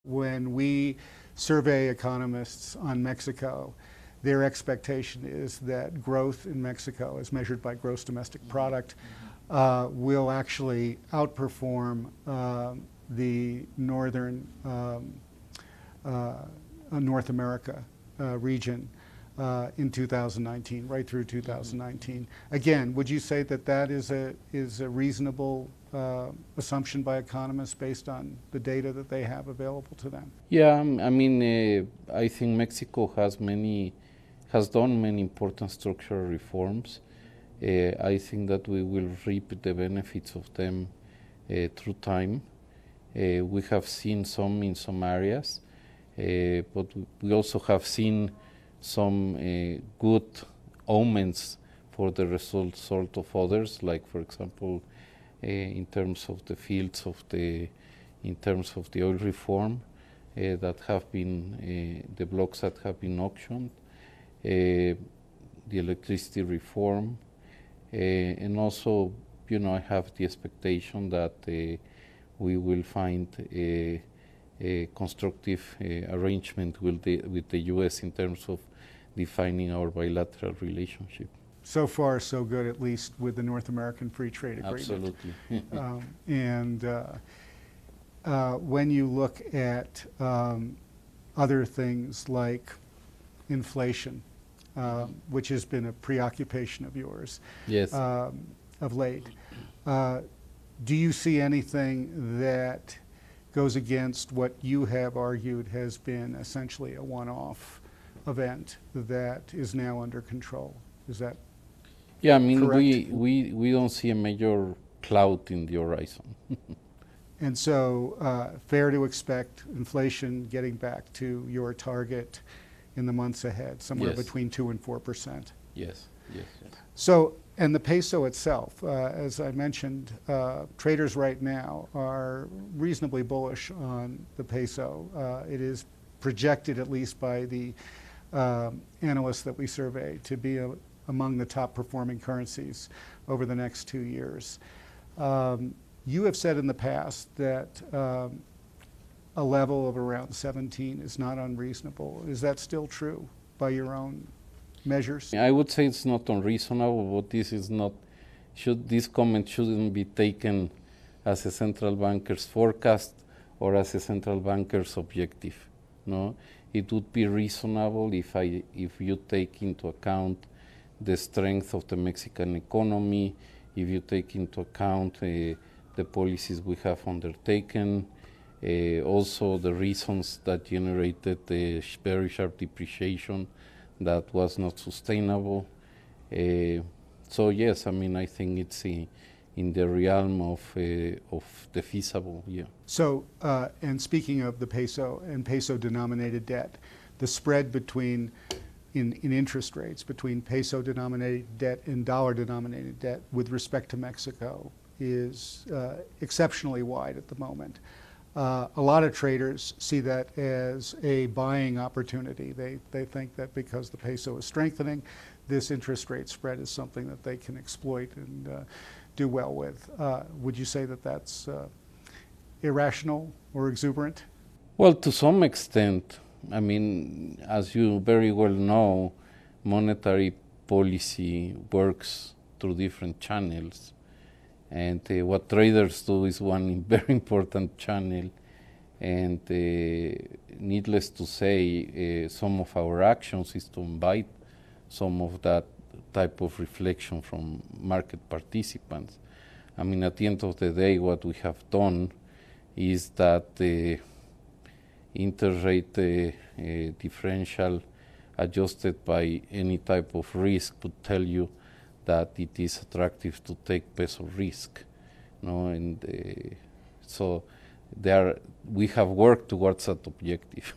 When we survey economists on Mexico, their expectation is that growth in Mexico, as measured by gross domestic product, will actually outperform the northern North America region in 2019, right through 2019. Again, would you say that that is a reasonable assumption by economists based on the data that they have available to them? Yeah, I mean, I think Mexico has done many important structural reforms. I think that we will reap the benefits of them through time. We have seen some in some areas, but we also have seen some good omens for the result of others, like for example, in terms of the fields in terms of the oil reform that have been the blocks that have been auctioned, the electricity reform, and also, I have the expectation that we will find a constructive arrangement with the U.S. in terms of defining our bilateral relationship. So far, so good, at least with the North American Free Trade Agreement. Absolutely. When you look at other things like inflation, which has been a preoccupation of yours, yes, of late, do you see anything that goes against what you have argued has been essentially a one-off event that is now under control? Is that Yeah, I mean, correct? we don't see a major cloud in the horizon. And so fair to expect inflation getting back to your target in the months ahead, somewhere Yes. between 2% and 4%. Yes. So, and the peso itself, as I mentioned, traders right now are reasonably bullish on the peso. It is projected, at least by the analysts that we survey, to be among the top performing currencies over the next 2 years. You have said in the past that a level of around 17 is not unreasonable. Is that still true by your own measures? I would say it's not unreasonable, but this comment shouldn't be taken as a central banker's forecast or as a central banker's objective. No, it would be reasonable if you take into account the strength of the Mexican economy, if you take into account the policies we have undertaken, also the reasons that generated the very sharp depreciation that was not sustainable. So yes, I mean, I think it's in the realm of the feasible. Yeah. So, and speaking of the peso and peso-denominated debt, the spread between in interest rates between peso-denominated debt and dollar-denominated debt with respect to Mexico is exceptionally wide at the moment. A lot of traders see that as a buying opportunity. They think that because the peso is strengthening, this interest rate spread is something that they can exploit and do well with. Would you say that that's irrational or exuberant? Well, to some extent. I mean, as you very well know, monetary policy works through different channels. And what traders do is one very important channel. And needless to say, some of our actions is to invite some of that type of reflection from market participants. I mean, at the end of the day, what we have done is that the interest rate differential adjusted by any type of risk would tell you that it is attractive to take peso risk, and so we have worked towards that objective.